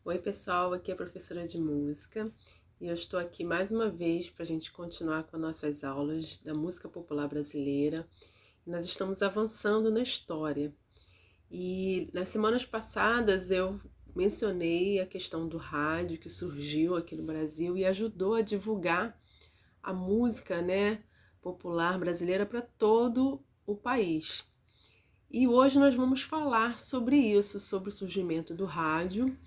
Oi pessoal, aqui é a professora de música e eu estou aqui mais uma vez para a gente continuar com as nossas aulas da música popular brasileira. Nós estamos avançando na história e nas semanas passadas eu mencionei a questão do rádio que surgiu aqui no Brasil e ajudou a divulgar a música, popular brasileira para todo o país. E hoje nós vamos falar sobre isso, sobre o surgimento do rádio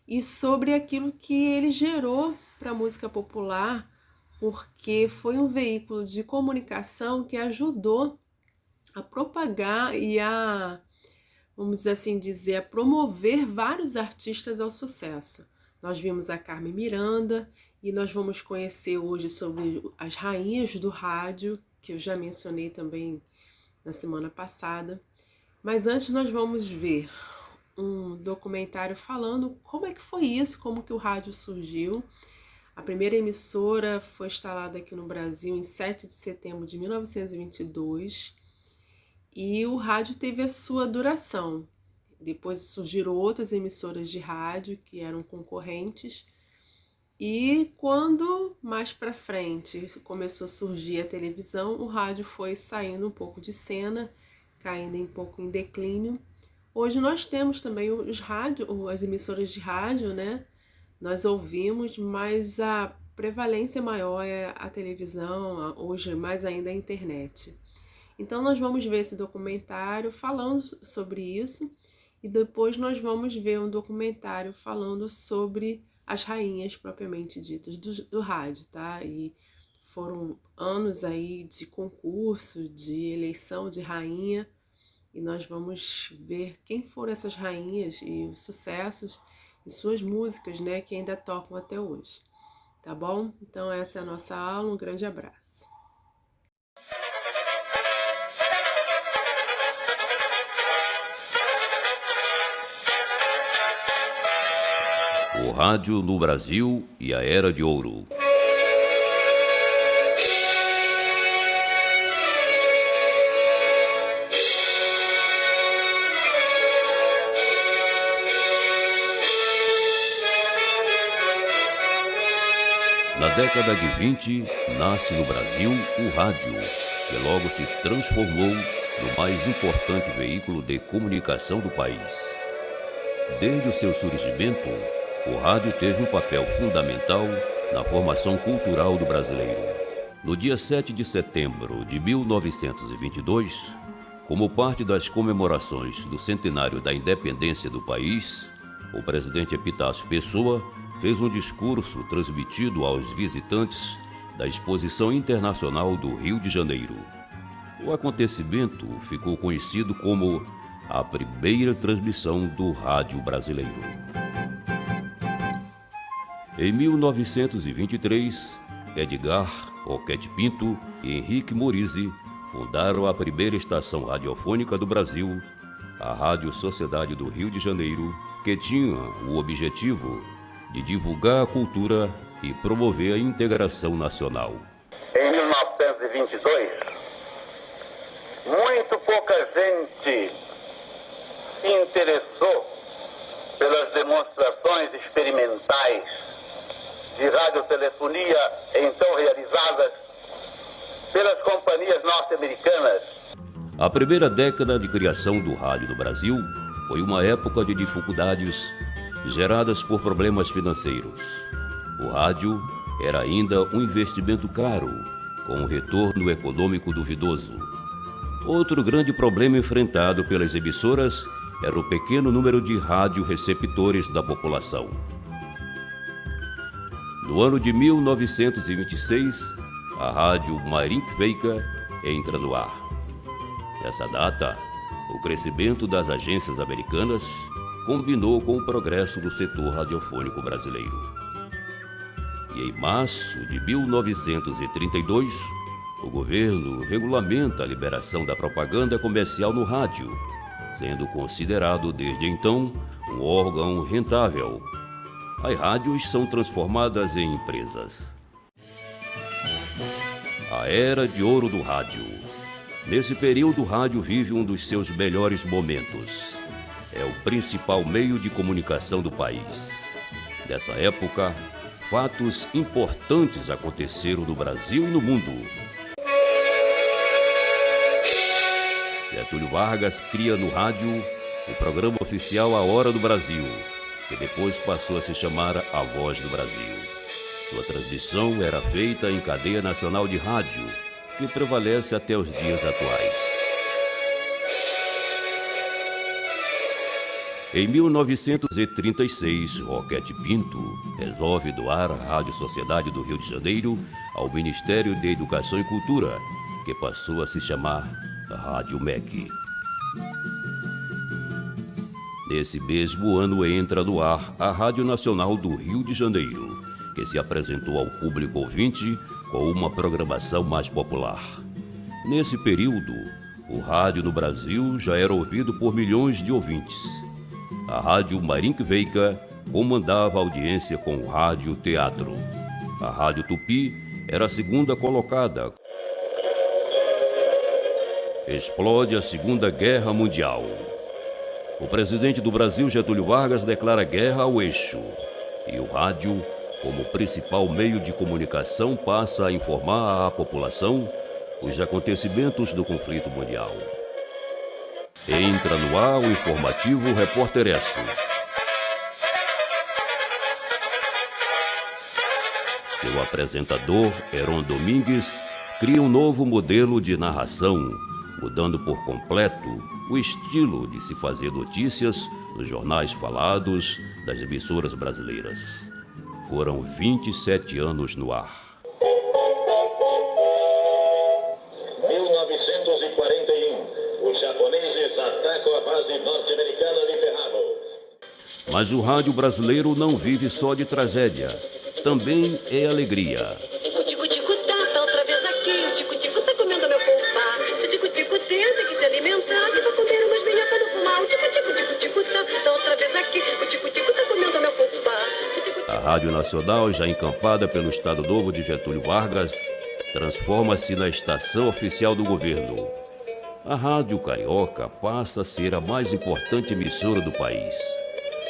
e sobre aquilo que ele gerou para a música popular, porque foi um veículo de comunicação que ajudou a propagar e vamos assim dizer, a promover vários artistas ao sucesso. Nós vimos a Carmen Miranda e nós vamos conhecer hoje sobre as rainhas do rádio, que eu já mencionei também na semana passada. Mas antes nós vamos ver um documentário falando como é que foi isso, como que o rádio surgiu. A primeira emissora foi instalada aqui no Brasil em 7 de setembro de 1922 e o rádio teve a sua duração. Depois surgiram outras emissoras de rádio que eram concorrentes e quando mais para frente começou a surgir a televisão, o rádio foi saindo um pouco de cena, caindo um pouco em declínio. Hoje nós temos também as emissoras de rádio, Nós ouvimos, mas a prevalência maior é a televisão, hoje mais ainda a internet. Então nós vamos ver esse documentário falando sobre isso e depois nós vamos ver um documentário falando sobre as rainhas propriamente ditas do rádio, tá? E foram anos aí de concurso, de eleição de rainha, e nós vamos ver quem foram essas rainhas e os sucessos e suas músicas, que ainda tocam até hoje. Tá bom? Então essa é a nossa aula, um grande abraço. O rádio no Brasil e a Era de Ouro. Na década de 20, nasce no Brasil o rádio, que logo se transformou no mais importante veículo de comunicação do país. Desde o seu surgimento, o rádio teve um papel fundamental na formação cultural do brasileiro. No dia 7 de setembro de 1922, como parte das comemorações do centenário da independência do país, o presidente Epitácio Pessoa fez um discurso transmitido aos visitantes da Exposição Internacional do Rio de Janeiro. O acontecimento ficou conhecido como a primeira transmissão do rádio brasileiro. Em 1923, Edgar Roquete Pinto e Henrique Morizzi fundaram a primeira estação radiofônica do Brasil, a Rádio Sociedade do Rio de Janeiro, que tinha o objetivo de divulgar a cultura e promover a integração nacional. Em 1922, muito pouca gente se interessou pelas demonstrações experimentais de radiotelefonia então realizadas pelas companhias norte-americanas. A primeira década de criação do rádio no Brasil foi uma época de dificuldades geradas por problemas financeiros. O rádio era ainda um investimento caro, com um retorno econômico duvidoso. Outro grande problema enfrentado pelas emissoras era o pequeno número de radioreceptores da população. No ano de 1926, a rádio Marinck-Veica entra no ar. Nessa data, o crescimento das agências americanas combinou com o progresso do setor radiofônico brasileiro. E em março de 1932, o governo regulamenta a liberação da propaganda comercial no rádio, sendo considerado desde então um órgão rentável. As rádios são transformadas em empresas. A Era de Ouro do Rádio. Nesse período, o rádio vive um dos seus melhores momentos. É o principal meio de comunicação do país. Nessa época, fatos importantes aconteceram no Brasil e no mundo. Getúlio Vargas cria no rádio o programa oficial A Hora do Brasil, que depois passou a se chamar A Voz do Brasil. Sua transmissão era feita em cadeia nacional de rádio, que prevalece até os dias atuais. Em 1936, Roquete Pinto resolve doar a Rádio Sociedade do Rio de Janeiro ao Ministério de Educação e Cultura, que passou a se chamar Rádio MEC. Nesse mesmo ano entra no ar a Rádio Nacional do Rio de Janeiro, que se apresentou ao público ouvinte com uma programação mais popular. Nesse período, o rádio no Brasil já era ouvido por milhões de ouvintes. A Rádio Marinck-Veiga comandava a audiência com o Rádio Teatro. A Rádio Tupi era a segunda colocada. Explode a Segunda Guerra Mundial. O presidente do Brasil, Getúlio Vargas, declara guerra ao eixo. E o rádio, como principal meio de comunicação, passa a informar à população os acontecimentos do conflito mundial. Entra no ar o informativo Repórter S. Seu apresentador, Heron Domingues, cria um novo modelo de narração, mudando por completo o estilo de se fazer notícias nos jornais falados das emissoras brasileiras. Foram 27 anos no ar. 1941, os japoneses atacam a base norte-americana de Pearl Harbor. Mas o rádio brasileiro não vive só de tragédia, também é alegria. O tico-tico tá outra vez aqui, o tico-tico tá comendo meu fubá. O tico-tico tenta que se alimentar e vai comer umas minhocas no fumar. O tico-tico tá outra vez aqui, o tico-tico tá comendo meu fubá. A Rádio Nacional, já encampada pelo Estado Novo de Getúlio Vargas, transforma-se na estação oficial do governo. A Rádio Carioca passa a ser a mais importante emissora do país.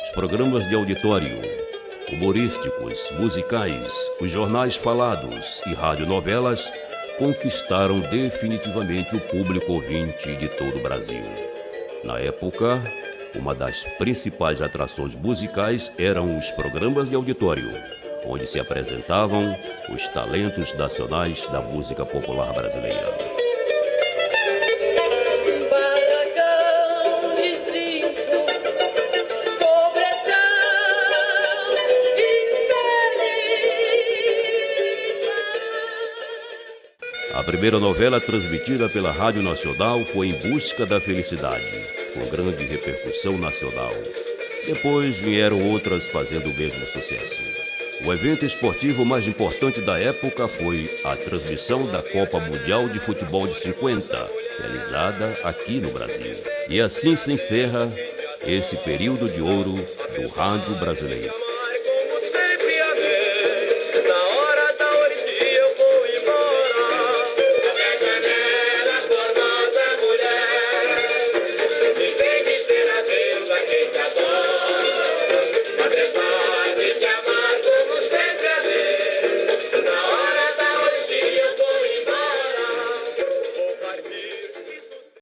Os programas de auditório, humorísticos, musicais, os jornais falados e radionovelas conquistaram definitivamente o público ouvinte de todo o Brasil. Na época, uma das principais atrações musicais eram os programas de auditório, onde se apresentavam os talentos nacionais da música popular brasileira. A primeira novela transmitida pela Rádio Nacional foi Em Busca da Felicidade, com grande repercussão nacional. Depois vieram outras fazendo o mesmo sucesso. O evento esportivo mais importante da época foi a transmissão da Copa Mundial de Futebol de 50, realizada aqui no Brasil. E assim se encerra esse período de ouro do rádio brasileiro.